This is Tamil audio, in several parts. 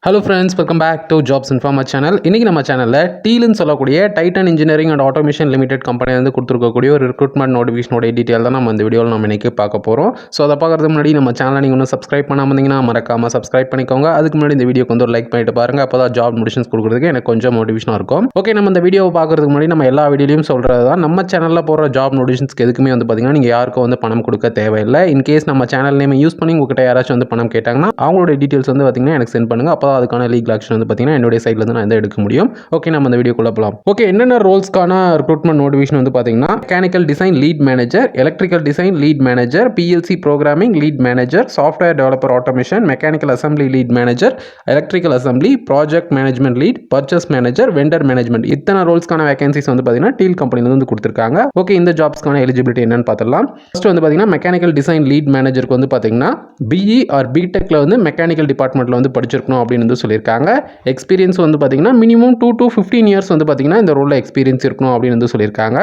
Hello friends, welcome back to jobs informa channel. இன்றைக்கி நம்ம சேனலில் டீல்னு சொல்லக்கூடிய Titan engineering and automation limited company வந்து கொடுத்துருக்கக்கூடிய ஒரு ரெக்ரூட்மெண்ட் நோட்டிஃபிகேஷனோட டீட்டெயில் தான் நம்ம இந்த வீடியோவில் நம்ம இன்றைக்கி பார்க்க போகிறோம். ஸோ அதை பார்க்குறதுக்கு முன்னாடி நம்ம சேனலை நீங்கள் ஒன்றும் சப்ஸ்கிரைப் பண்ணாமல் இருந்தீங்கன்னா மறக்காமல் சப்ஸ்கிரைப் பண்ணிக்கோங்க. அதுக்கு முன்னாடி இந்த வீடியோக்கு வந்து ஒரு லைக் பண்ணிட்டு பாருங்கள். அப்போ தான் ஜாப் நோட்டிஃபிகேஷன்ஸ் கொடுக்குறதுக்கு எனக்கு கொஞ்சம் மோட்டிவேஷனாக இருக்கும். ஓகே, நம்ம இந்த வீடியோவை பார்க்குறதுக்கு முன்னாடி நம்ம எல்லா வீடியோலையும் சொல்கிறது தான், நம்ம சேனலில் போகிற ஜாப் நோட்டிஃபிகேஷன்ஸ்க்கு எதுக்குமே வந்து பார்த்திங்கன்னா நீங்கள் யாருக்கும் வந்து பணம் கொடுக்க தேவையில்லை. இன்கேஸ் நம்ம சேனல் நேம் யூஸ் பண்ணி உங்கள்கிட்ட யாராச்சும் வந்து பணம் கேட்டாங்கன்னா அவங்களோட டீட்டெயில்ஸ் வந்து பார்த்திங்கன்னா எனக்கு சென்ட் பண்ணுங்கள். அப்போ தான் அதுக்கான லீகல் ஆக்ஷன் வந்து பார்த்தீங்கன்னா என்னுடைய சைட்ல இருந்து நான் எடுக்க முடியும். ஓகே, நம்ம இந்த வீடியோக்குள்ள போகலாம். ஓகே, என்னென்ன ரோல்ஸ்க்கான ரெக்ரூட்மெண்ட் நோட்டிஃபிகேஷன் வந்து பார்த்தீங்கன்னா mechanical design lead manager, electrical design lead manager, PLC programming lead manager, software developer automation, mechanical assembly lead manager, electrical assembly, project management lead, purchase manager, vendor management, இத்தனை ரோல்ஸ்க்கான வேகன்சிஸ் வந்து பார்த்தீங்கன்னா டீல் கம்பெனில வந்து கொடுத்துருக்காங்க. ஓகே, இந்த ஜாப்ஸ்க்கான எலிஜிபிலிட்டி என்னன்னு பார்த்துடலாம். ஃபர்ஸ்ட் வந்து பார்த்தீங்கன்னா மெக்கானிக்கல் டிசைன் லீட் மேனேஜருக்கு வந்து பார்த்தீங்கன்னா BE ஆர் BTech வந்து மெக்கானிக்கல் டிபார்ட்மெண்ட்ல வந்து படிச்சிருக்கணும் அப்படின்னு வந்து சொல்லியிருக்காங்க. எக்ஸ்பீரியன்ஸ் வந்து பார்த்தீங்கன்னா மினிமம் 2 to 15 இயர்ஸ் வந்து பார்த்தீங்கன்னா இந்த ரோலில் எக்ஸ்பீரியன்ஸ் இருக்கணும் அப்படின்னு வந்து சொல்லியிருக்காங்க.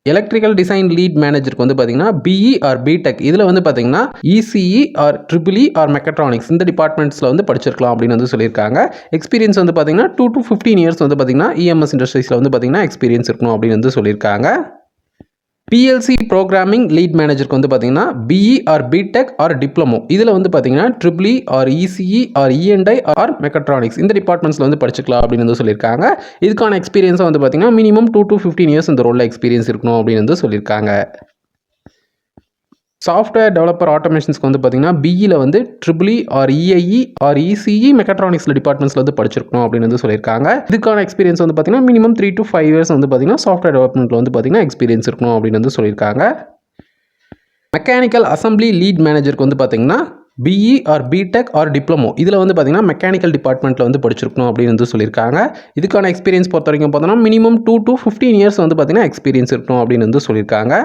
எலக்ட்ரிக்கல் டிசைன் லீட் மேனேஜருக்கு வந்து பார்த்தீங்கன்னா BE ஆர் BTech இதில் வந்து பார்த்தீங்கன்னா ECE or EEE or mechatronics இந்த டிபார்ட்மெண்ட்ஸில் வந்து படிச்சிருக்கலாம் அப்படின்னு வந்து சொல்லியிருக்காங்க. எக்ஸ்பீரியன்ஸ் வந்து பார்த்தீங்கன்னா 2 to 15 இயர்ஸ் வந்து பார்த்தீங்கன்னா EMS இண்டஸ்ட்ரீஸில் வந்து பார்த்தீங்கன்னா எக்ஸ்பீரியன்ஸ் இருக்கணும் அப்படின்னு வந்து சொல்லியிருக்காங்க. PLC ப்ரோக்ராமிங் லீட் மேனேஜருக்கு வந்து பார்த்தீங்கன்னா BE or BTech or diploma இதில் வந்து பார்த்தீங்கன்னா EEE or ECE or E&I or mechatronics இந்த டிபார்ட்மெண்ட்ஸில் வந்து படிச்சுக்கலாம் அப்படின்னு வந்து சொல்லியிருக்காங்க. இதுக்கான எக்ஸ்பீரியன்ஸை வந்து பார்த்தீங்கன்னா மினிமம் 2 to 15 இயர்ஸ் இந்த ரோலில் எக்ஸ்பீரியன்ஸ் இருக்கணும் அப்படின்னு வந்து சொல்லியிருக்காங்க. சாஃப்ட்வேர் டெவலப்பர் ஆட்டோமேஷன்ஸ்க்கு வந்து பார்த்தீங்கன்னா BEல வந்து EEE or EIE or ECE மெக்கட்ரானிக்ஸில் டிபார்ட்மெண்ட்ஸில் வந்து படிச்சிருக்கணும் அப்படின்னு வந்து சொல்லியிருக்காங்க. இதுக்கான எக்ஸ்பீரியன்ஸ் வந்து பார்த்தீங்கன்னா மினிமம் 3 to 5 இயர்ஸ் வந்து பார்த்தீங்கன்னா சாஃப்ட்வேர் டெவலப்மெண்ட்டில் வந்து பார்த்தீங்கன்னா எக்ஸ்பீரியன்ஸ் இருக்கணும் அப்படின்னு வந்து சொல்லியிருக்காங்க. மெக்கானிக்கல் அசம்பிளி லீட் மேனேஜருக்கு வந்து பார்த்தீங்கன்னா BE or BTech or diploma இதில் வந்து பார்த்தீங்கன்னா மெக்கானிக்கல் டிபார்ட்மெண்ட்டில் வந்து படிச்சிருக்கணும் அப்படின்னு வந்து சொல்லியிருக்காங்க. இதுக்கான எக்ஸ்பீரியன்ஸ் பொறுத்த வரைக்கும் பார்த்தோன்னா மினிமம் 2 to 15 இயர்ஸ் வந்து பார்த்தீங்கன்னா எக்ஸ்பீரியன்ஸ் இருக்கணும் அப்படின்னு வந்து சொல்லியிருக்காங்க.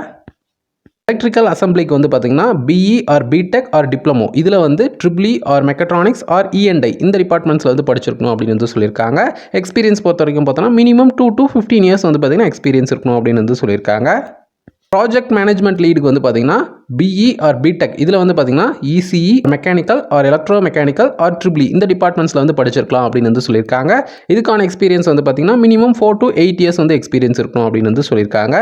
எலக்ட்ரிக்கல் அசம்பிளிக்கு வந்து பார்த்தீங்கன்னா BE or BTech or diploma இதில் வந்து EEE or mechatronics R E&I இந்த டிபார்ட்மெண்ட்ஸில் வந்து படிச்சிருக்கணும் அப்படின்னு வந்து சொல்லியிருக்காங்க. எக்ஸ்பீரியன்ஸ் பொறுத்த வரைக்கும் பார்த்தோன்னா மினிமம் 2 to 15 இயர்ஸ் வந்து பார்த்தீங்கன்னா எக்ஸ்பீரியன்ஸ் இருக்கணும் அப்படின்னு வந்து சொல்லியிருக்காங்க. ப்ராஜெக்ட் மேனேஜ்மெண்ட் லீடுக்கு வந்து பார்த்தீங்கன்னா BE ஆர் BTech இதில் வந்து பார்த்தீங்கன்னா ECE mechanical R electro mechanical R EEE இந்த டிபார்ட்மெண்ட்ஸில் வந்து படிச்சிருக்கலாம் அப்படின்னு வந்து சொல்லியிருக்காங்க. இதுக்கான எக்ஸ்பீரியன்ஸ் வந்து பார்த்தீங்கன்னா மினிமம் 4 to 8 இயர்ஸ் வந்து எக்ஸ்பீரியன்ஸ் இருக்கணும் அப்படின்னு வந்து சொல்லியிருக்காங்க.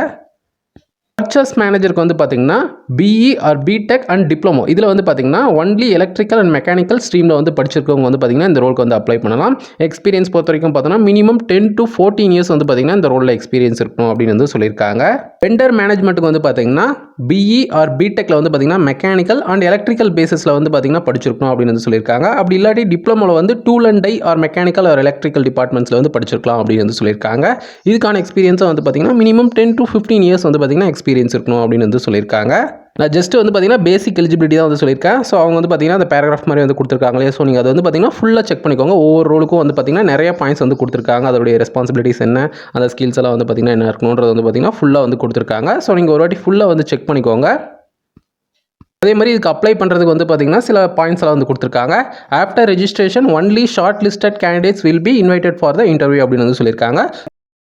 பர்ச்சேஸ் மேனேஜருக்கு வந்து பார்த்தீங்கன்னா BE or BTech and diploma இதில் வந்து பார்த்தீங்கன்னா ஒன்லி எலக்ட்ரிக்கல் அண்ட் மெக்கானிக்கல் ஸ்ட்ரீமில் வந்து படிச்சிருக்கவங்க வந்து பார்த்தீங்கன்னா இந்த ரோலுக்கு வந்து அப்ளை பண்ணலாம். எக்ஸ்பீரியன்ஸ் பொறுத்த வரைக்கும் பார்த்தோன்னா மினிமம் 10 to 14 இயர்ஸ் வந்து பார்த்தீங்கன்னா இந்த ரோலில் எக்ஸ்பீரியன்ஸ் இருக்கணும் அப்படின்னு வந்து சொல்லியிருக்காங்க. வெண்டர் மேனேஜ்மெண்ட்டுக்கு வந்து பார்த்தீங்கன்னா BE ஆர் BTechல வந்து பார்த்தீங்கன்னா மெக்கானிக்கல் அண்ட் எலக்ட்ரிக்கல் பேசிஸில் வந்து பார்த்தீங்கன்னா படிச்சிருக்கணும் அப்படின்னு வந்து சொல்லியிருக்காங்க. அப்படி இல்லாட்டி டிப்ளமோவில் வந்து tool and die or mechanical or electrical டிபார்ட்மெண்ட்ஸில் வந்து படிச்சிருக்கலாம் அப்படின்னு வந்து சொல்லியிருக்காங்க. இதுக்கான எக்ஸ்பீரியன்ஸை வந்து பார்த்தீங்கன்னா மினிமம் 10 to 15 இயர்ஸ் வந்து பார்த்தீங்கன்னா எக்ஸ்பீரியன்ஸ் இருக்கணும் அப்படின்னு வந்து சொல்லியிருக்காங்க. நான் ஜஸ்ட் வந்து பார்த்தீங்கன்னா பேசிக் எலிஜிபிலிட்டி தான் வந்து சொல்லியிருக்கேன். ஸோ அவங்க வந்து பார்த்தீங்கன்னா அந்த பேராகிராஃப் மாதிரி வந்து கொடுத்துருக்காங்களே, ஸோ நீங்கள் அதை வந்து பார்த்தீங்கன்னா ஃபுல்லாக செக் பண்ணிக்கோங்க. ஒவ்வொரு ரோலுக்கும் வந்து பார்த்தீங்கன்னா நிறைய பாயிண்ட்ஸ் வந்து கொடுத்துருக்காங்க. அதோடைய ரெஸ்பான்சிபிலிட்டிஸ் என்ன, அந்த ஸ்கில்ஸ் எல்லாம் வந்து பார்த்தீங்கன்னா என்ன இருக்கணுன்றது வந்து பார்த்தீங்கன்னா ஃபுல்லாக வந்து கொடுத்துருக்காங்க. ஸோ நீங்கள் ஒரு வாட்டி ஃபுல்லாக வந்து செக் பண்ணிக்கோங்க. அதே மாதிரி இதுக்கு அப்ளை பண்ணுறதுக்கு வந்து பார்த்தீங்கன்னா சில பாயிண்ட்ஸ் எல்லாம் வந்து கொடுத்துருக்காங்க. After registration only short listed candidates will be invited for the interview அப்படின்னு வந்து சொல்லியிருக்காங்க.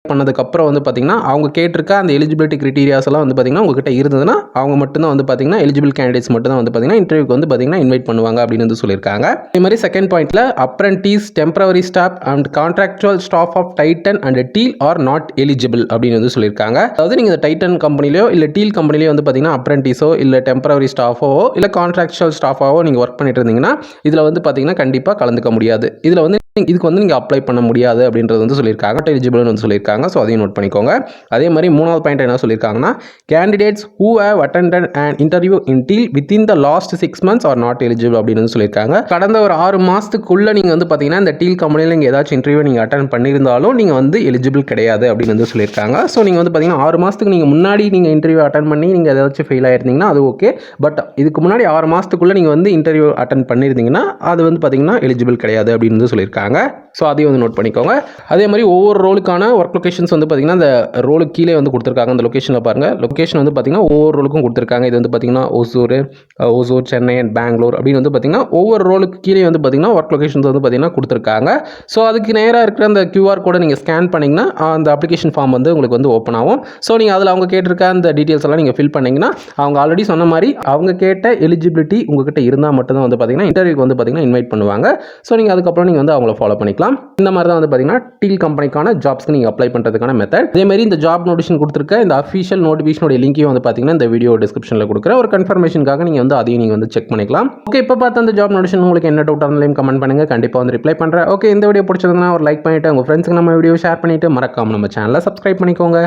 பண்ணதுக்கப்புறம் வந்து பார்த்தீங்கன்னா அவங்க கேட்டிருக்க அந்த எலிஜிபிலிட்டி கிரைட்டீரியாஸ் எல்லாம் வந்து பார்த்தீங்கன்னா உங்ககிட்ட இருந்ததுன்னா அவங்க மட்டும்தான் வந்து பார்த்தீங்கன்னா எலிஜிபிள் கேண்டிடேட்ஸ் மட்டும் தான் வந்து பார்த்தீங்கன்னா இன்டர்வியூக்கு வந்து பார்த்தீங்கன்னா இன்வைட் பண்ணுவாங்க அப்படின்னு வந்து சொல்லியிருக்காங்க. அதே மாதிரி செகண்ட் பாயிண்ட்ல apprentice, temporary staff and contractual staff of Titan and TEAL are not eligible அப்படின்னு வந்து சொல்லியிருக்காங்க. அதாவது நீங்கள் டைட்டன் கம்பெனிலையோ இல்லை டீல் கம்பெனிலையோ வந்து பார்த்தீங்கன்னா அப்ரென்டிஸோ இல்லை டெம்பரவரி ஸ்டாஃபோ இல்லை கான்ட்ராக்சுவல் ஸ்டாஃபாவோ நீங்கள் ஒர்க் பண்ணிட்டு இருந்தீங்கன்னா இதில் வந்து பார்த்தீங்கன்னா கண்டிப்பாக கலந்துக்க முடியாது. இதில் வந்து இதுக்கு வந்து நீங்கள் அப்ளை பண்ண முடியாது அப்படின்றது வந்து சொல்லியிருக்காங்க. எலிஜிபிள்னு வந்து சொல்லியிருக்காங்க. ஸோ அதையும் நோட் பண்ணிக்கோங்க. அதே மாதிரி மூணாவது பாயிண்ட் என்ன சொல்லியிருக்காங்கன்னா candidates who have attended and interview in TEAL within the last 6 months are not eligible அப்படின்னு வந்து சொல்லியிருக்காங்க. கடந்த ஒரு 6 மாதத்துக்குள்ளே நீங்கள் வந்து பார்த்தீங்கன்னா இந்த டீல் கம்பெனியில் நீங்கள் ஏதாச்சும் இன்டர்வியூ நீங்கள் அட்டன் பண்ணியிருந்தாலும் நீங்கள் வந்து எலிஜிபிள் கிடையாது அப்படின்னு வந்து சொல்லியிருக்காங்க. ஸோ நீங்கள் வந்து பார்த்தீங்கன்னா 6 மாதத்துக்கு நீங்கள் முன்னாடி நீங்கள் இன்டர்வியூ அட்டன் பண்ணி நீங்கள் ஏதாச்சும் ஃபெயில் ஆயிருந்தீங்கன்னா அது ஓகே. பட் இதுக்கு முன்னாடி 6 மாதத்துக்குள்ளே நீங்கள் வந்து இன்டர்வியூ அட்டன் பண்ணியிருந்தீங்கன்னா அது வந்து பார்த்தீங்கன்னா எலிஜிபிள் கிடையாது அப்படின்னு வந்து சொல்லியிருக்காங்க. ஸோ அதையும் வந்து நோட் பண்ணிக்கோங்க. அதே மாதிரி ஒவ்வொரு ரோலுக்கான ஒர்க் லொகேஷன்ஸ் வந்து பார்த்தீங்கன்னா அந்த ரோலுக்கு கீழே வந்து கொடுத்துருக்காங்க. அந்த லொகேஷனில் பாருங்கள், லொகேஷன் வந்து பார்த்தீங்கன்னா ஒவ்வொரு ரோலுக்கும் கொடுத்துருக்காங்க. இது வந்து பார்த்தீங்கன்னா ஓசூர், சென்னை அண்ட் பெங்களூர் அப்படின்னு வந்து பார்த்தீங்கன்னா ஒவ்வொரு ரோலுக்கு கீழே வந்து பார்த்தீங்கன்னா ஒர்க் லொகேஷன்ஸ் வந்து பார்த்தீங்கன்னா கொடுத்துருக்காங்க. ஸோ அதுக்கு நேராக இருக்கிற அந்த QR கோடை நீங்கள் ஸ்கேன் பண்ணிங்கன்னா அந்த அப்ளிகேஷன் ஃபார்ம் வந்து உங்களுக்கு வந்து ஓப்பன் ஆகும். ஸோ நீங்கள் அதில் அவங்க கேட்டிருக்க அந்த டீட்டெயில்ஸ் எல்லாம் நீங்கள் ஃபில் பண்ணிங்கன்னா அவங்க ஆல்ரெடி சொன்ன மாதிரி அவங்க கேட்ட எலிஜிபிலிட்டி உங்ககிட்ட இருந்தால் மட்டும்தான் வந்து பார்த்தீங்கன்னா இன்டர்வியூக்கு வந்து பார்த்தீங்கன்னா இன்வைட் பண்ணுவாங்க. ஸோ நீங்கள் அதுக்கப்புறம் நீங்கள் வந்து அவங்கள ஃபாலோ பண்ணிக்கலாம். இந்த மாதிரி தான் வந்து பார்த்தீங்கன்னா டீல் கம்பெனிக்கான ஜாப்ஸ்க்கு நீங்கள் அப்ளை பண்ணுறதுக்கான மெத்தட். அதேமாதிரி இந்த ஜாப் நோட்டிஃபிகேஷன் கொடுத்துருக்க இந்த அஃபிஷியல் நோட்டிஃபிகேஷனோட லிங்கையும் வந்து பார்த்தீங்கன்னா இந்த வீடியோ டிஸ்கிரிப்ஷனில் கொடுக்குறேன். ஒரு கன்ஃபர்மேஷனுக்காக நீங்கள் வந்து அதையும் நீங்கள் வந்து செக் பண்ணிக்கலாம். ஓகே, இப்போ பார்த்து அந்த ஜாப் நோட்டிஃபிகேஷன் உங்களுக்கு என்ன டவுட் இருந்தாலும் கமெண்ட் பண்ணுங்க, கண்டிப்பாக வந்து ரிப்ளை பண்ணுறேன். ஓகே, இந்த வீடியோ பிடிச்சிருந்தா ஒரு லைக் பண்ணிட்டு உங்கள் ஃப்ரெண்ட்ஸுக்கு நம்ம வீடியோ ஷேர் பண்ணிட்டு மறக்காம நம்ம சேனலை சப்ஸ்கிரைப் பண்ணிக்கோங்க.